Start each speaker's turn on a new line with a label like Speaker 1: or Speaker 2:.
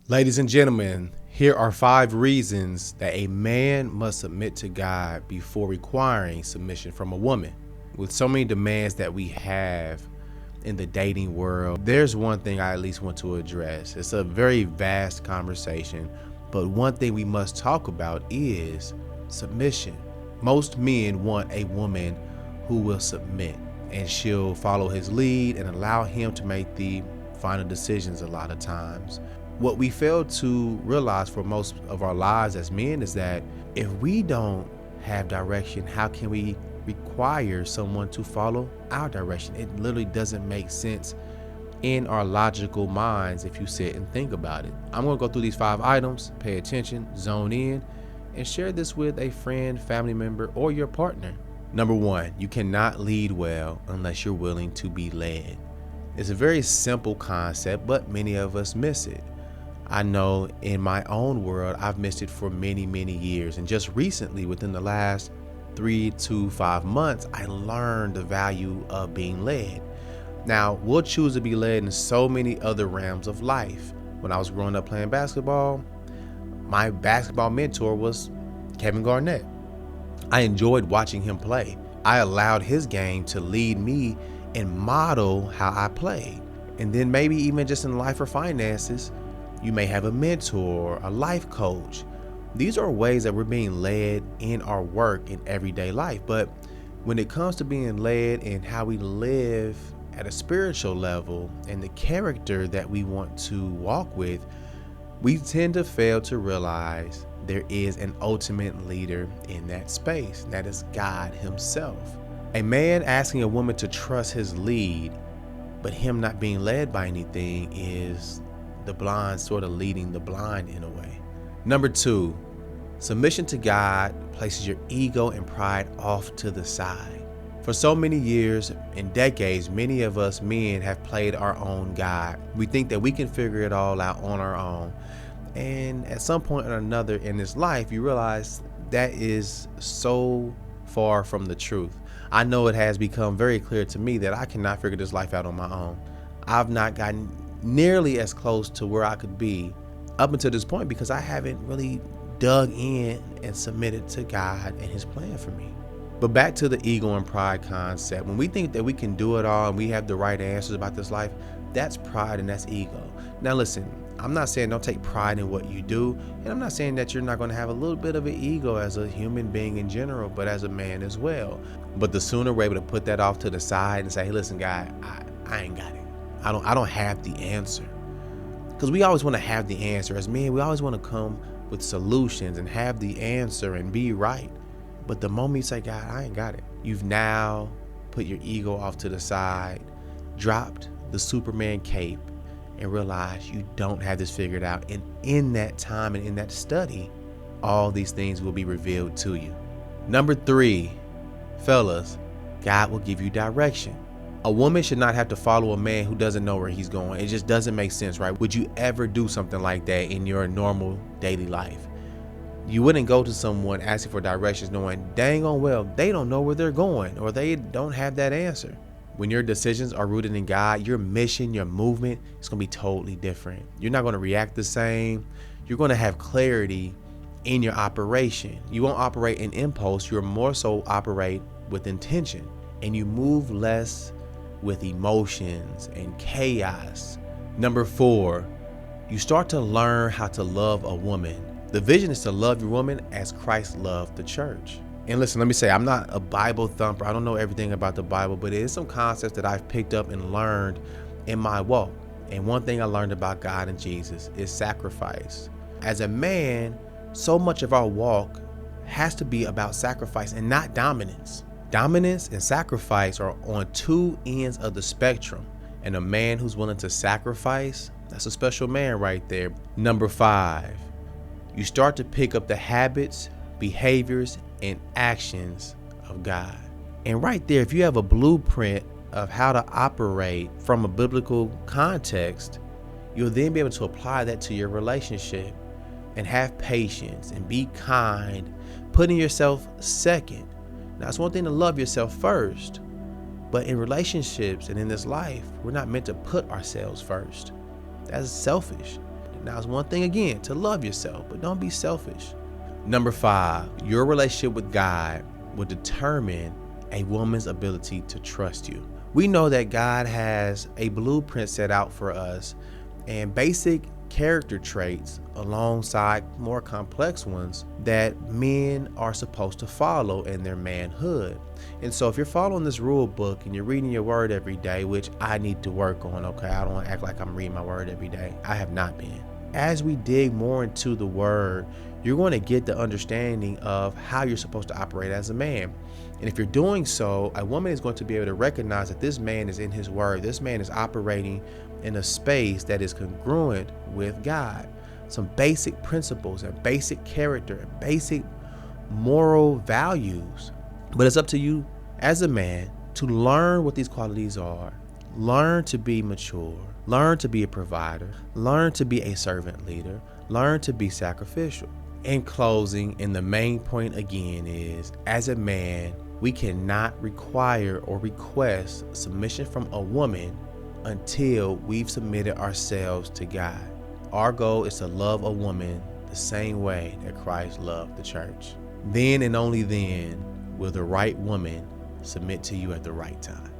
Speaker 1: Ladies and gentlemen, here are 5 reasons that a man must submit to God before requiring submission from a woman. With so many demands that we have in the dating world, there's one thing I at least want to address. It's a very vast conversation, but one thing we must talk about is submission. Most men want a woman who will submit and she'll follow his lead and allow him to make the final decisions a lot of times. What we fail to realize for most of our lives as men is that if we don't have direction, how can we require someone to follow our direction? It literally doesn't make sense in our logical minds if you sit and think about it. I'm going to go through these 5 items, pay attention, zone in, and share this with a friend, family member, or your partner. Number 1, you cannot lead well unless you're willing to be led. It's a very simple concept, but many of us miss it. I know in my own world, I've missed it for many years. And just recently, within the last 3 to 5 months, I learned the value of being led. Now, we'll choose to be led in so many other realms of life. When I was growing up playing basketball, my basketball mentor was Kevin Garnett. I enjoyed watching him play. I allowed his game to lead me and model how I played. And then maybe even just in life or finances, you may have a mentor, a life coach. These are ways that we're being led in our work in everyday life. But when it comes to being led in how we live at a spiritual level and the character that we want to walk with, we tend to fail to realize there is an ultimate leader in that space. That is God himself. A man asking a woman to trust his lead, but him not being led by anything, is the blind sort of leading the blind in a way. Number 2, submission to God places your ego and pride off to the side. For so many years and decades, many of us men have played our own God. We think that we can figure it all out on our own. And at some point or another in this life, you realize that is so far from the truth. I know it has become very clear to me that I cannot figure this life out on my own. I've not gotten nearly as close to where I could be up until this point because I haven't really dug in and submitted to God and his plan for me. But back to the ego and pride concept. When we think that we can do it all and we have the right answers about this life, that's pride and that's ego. Now listen, I'm not saying don't take pride in what you do, and I'm not saying that you're not going to have a little bit of an ego as a human being in general, but as a man as well. But the sooner we're able to put that off to the side and say, hey, listen, guy, I ain't got it. I don't have the answer. Because we always want to have the answer. As men, we always want to come with solutions and have the answer and be right. But the moment you say, God, I ain't got it, you've now put your ego off to the side, dropped the Superman cape, and realized you don't have this figured out. And in that time and in that study, all these things will be revealed to you. Number 3, fellas, God will give you direction. A woman should not have to follow a man who doesn't know where he's going. It just doesn't make sense, right? Would you ever do something like that in your normal daily life? You wouldn't go to someone asking for directions knowing dang on well they don't know where they're going or they don't have that answer. When your decisions are rooted in God, your mission, your movement is going to be totally different. You're not going to react the same. You're going to have clarity in your operation. You won't operate in impulse. You'll more so operate with intention, and you move less with emotions and chaos. Number 4, you start to learn how to love a woman. The vision is to love your woman as Christ loved the church. And listen, let me say, I'm not a Bible thumper. I don't know everything about the Bible, but it is some concepts that I've picked up and learned in my walk. And one thing I learned about God and Jesus is sacrifice. As a man, so much of our walk has to be about sacrifice and not dominance. Dominance and sacrifice are on 2 ends of the spectrum. And a man who's willing to sacrifice, that's a special man right there. Number 5, you start to pick up the habits, behaviors, and actions of God. And right there, if you have a blueprint of how to operate from a biblical context, you'll then be able to apply that to your relationship and have patience and be kind, putting yourself second. Now, it's one thing to love yourself first, but in relationships and in this life, we're not meant to put ourselves first. That's selfish. Now, it's one thing again to love yourself, but don't be selfish. Number 5, your relationship with God will determine a woman's ability to trust you. We know that God has a blueprint set out for us and basic character traits alongside more complex ones that men are supposed to follow in their manhood. And so if you're following this rule book and you're reading your word every day, which I need to work on, okay, I don't want to act like I'm reading my word every day. I have not been. As we dig more into the word, you're going to get the understanding of how you're supposed to operate as a man. And if you're doing so, a woman is going to be able to recognize that this man is in his word. This man is operating in a space that is congruent with God. Some basic principles and basic character and basic moral values. But it's up to you as a man to learn what these qualities are. Learn to be mature. Learn to be a provider. Learn to be a servant leader. Learn to be sacrificial. In closing, and the main point again is, as a man, we cannot require or request submission from a woman until we've submitted ourselves to God. Our goal is to love a woman the same way that Christ loved the church. Then and only then will the right woman submit to you at the right time.